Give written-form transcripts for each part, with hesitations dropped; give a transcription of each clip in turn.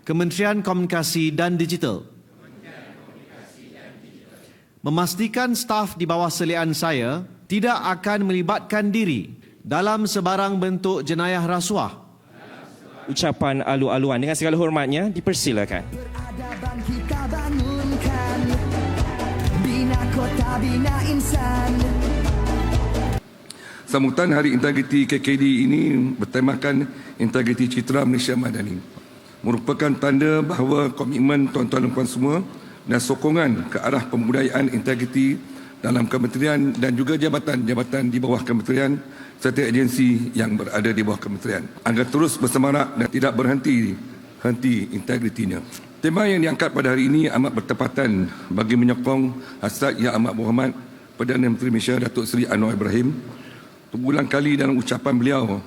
Kementerian Komunikasi dan Digital memastikan staf di bawah selian saya tidak akan melibatkan diri dalam sebarang bentuk jenayah rasuah. Ucapan alu-aluan dengan segala hormatnya dipersilakan. Peradaban kita bangunkan, bina kota, bina insan. Sambutan Hari Integriti KKD ini bertemakan Integriti Citra Malaysia Madani. Merupakan tanda bahawa komitmen tuan-tuan dan puan semua dan sokongan ke arah pembudayaan integriti dalam kementerian dan juga jabatan-jabatan di bawah kementerian serta agensi yang berada di bawah kementerian agar terus bersemarak dan tidak berhenti integritinya. Tema yang diangkat pada hari ini amat bertepatan bagi menyokong hasrat Yang Amat Berhormat Perdana Menteri Malaysia Datuk Seri Anwar Ibrahim berulang kali dalam ucapan beliau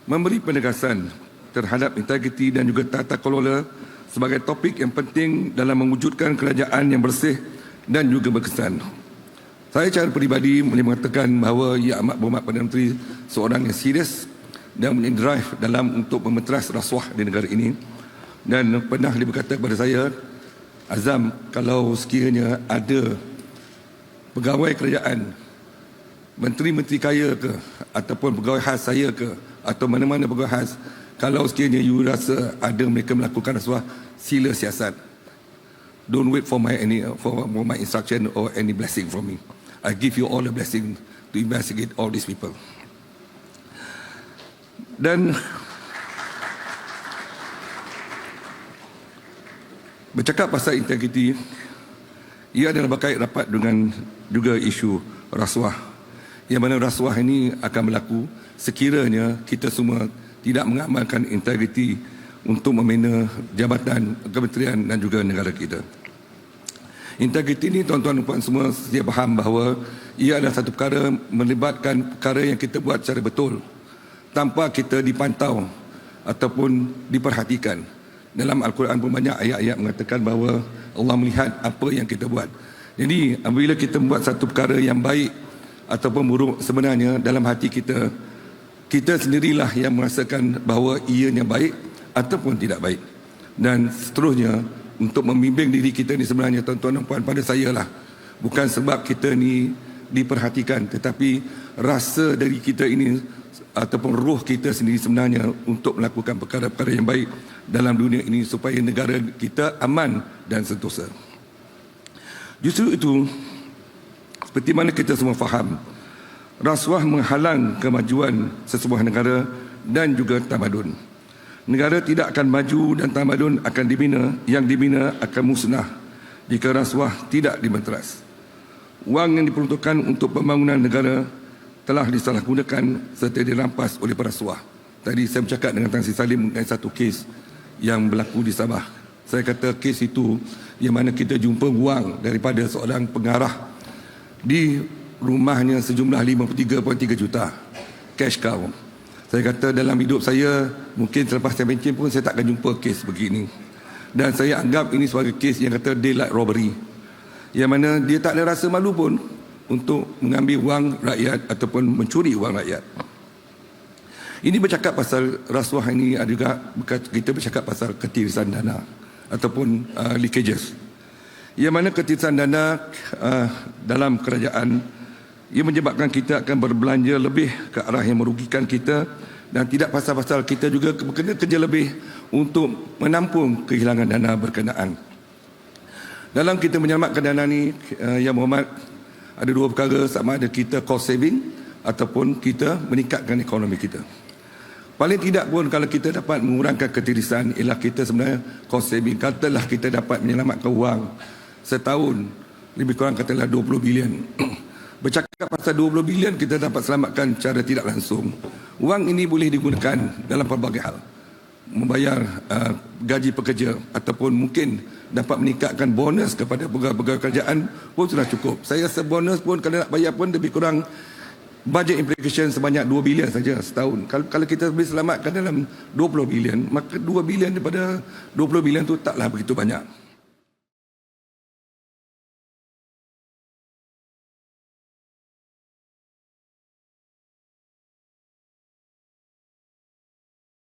memberi penegasan terhadap integriti dan juga tata kelola sebagai topik yang penting dalam mewujudkan kerajaan yang bersih dan juga berkesan. Saya secara peribadi boleh mengatakan bahawa Yang Amat Berhormat Perdana Menteri seorang yang serius dan punya drive dalam untuk memeteras rasuah di negara ini. Dan pernah dia berkata kepada saya, Azam, kalau sekiranya ada pegawai kerajaan, menteri-menteri kaya ke, ataupun pegawai khas saya ke, atau mana-mana pegawai khas, kalau sekiranya you rasa ada mereka melakukan rasuah, sila siasat. Don't wait for my instruction or any blessing from me. I give you all the blessing to investigate all these people. Dan bercakap pasal integriti, ia adalah berkait rapat dengan juga isu rasuah. Yang mana rasuah ini akan berlaku sekiranya kita semua tidak mengamalkan integriti untuk membina jabatan, kementerian dan juga negara kita. Integriti ini tuan-tuan dan puan semua sedia faham bahawa ia adalah satu perkara melibatkan perkara yang kita buat secara betul tanpa kita dipantau ataupun diperhatikan. Dalam Al-Quran pun banyak ayat-ayat mengatakan bahawa Allah melihat apa yang kita buat. Jadi apabila kita membuat satu perkara yang baik ataupun buruk, sebenarnya dalam hati kita, kita sendirilah yang merasakan bahawa ianya baik ataupun tidak baik. Dan seterusnya, untuk membimbing diri kita ni sebenarnya tuan-tuan dan puan pada saya lah. Bukan sebab kita ni diperhatikan, tetapi rasa dari kita ini ataupun roh kita sendiri sebenarnya untuk melakukan perkara-perkara yang baik dalam dunia ini supaya negara kita aman dan sentosa. Justru itu, seperti mana kita semua faham, rasuah menghalang kemajuan sesebuah negara dan juga tamadun. Negara tidak akan maju dan tamadun akan dibina, yang dibina akan musnah jika rasuah tidak dimeteras. Wang yang diperuntukkan untuk pembangunan negara telah disalahgunakan serta dirampas oleh perasuah. Tadi saya bercakap dengan Tan Sri Salim mengenai satu kes yang berlaku di Sabah. Saya kata kes itu yang mana kita jumpa wang daripada seorang pengarah di rumahnya sejumlah 53.3 juta cash cow. Saya kata dalam hidup saya, mungkin selepas saya pencen pun saya tak akan jumpa kes begini. Dan saya anggap ini sebagai kes yang kata daylight robbery, yang mana dia tak ada rasa malu pun untuk mengambil wang rakyat ataupun mencuri wang rakyat. Ini bercakap pasal rasuah ini, ada juga kita bercakap pasal ketirisan dana ataupun leakages. Yang mana ketirisan dana dalam kerajaan, ia menyebabkan kita akan berbelanja lebih ke arah yang merugikan kita dan tidak pasal-pasal kita juga kena kerja lebih untuk menampung kehilangan dana berkenaan. Dalam kita menyelamatkan dana ni, Yang Berhormat, ada dua perkara, sama ada kita cost saving ataupun kita meningkatkan ekonomi kita. Paling tidak pun kalau kita dapat mengurangkan ketirisan, ialah kita sebenarnya cost saving. Katalah kita dapat menyelamatkan wang setahun, lebih kurang katalah 20 bilion. Bercakap pasal 20 bilion kita dapat selamatkan secara tidak langsung. Wang ini boleh digunakan dalam pelbagai hal. Membayar gaji pekerja ataupun mungkin dapat meningkatkan bonus kepada pegawai-pegawai kerajaan pun sudah cukup. Saya rasa bonus pun kalau nak bayar pun lebih kurang budget implication sebanyak 2 bilion saja setahun. Kalau kita boleh selamatkan dalam 20 bilion, maka 2 bilion daripada 20 bilion tu taklah begitu banyak.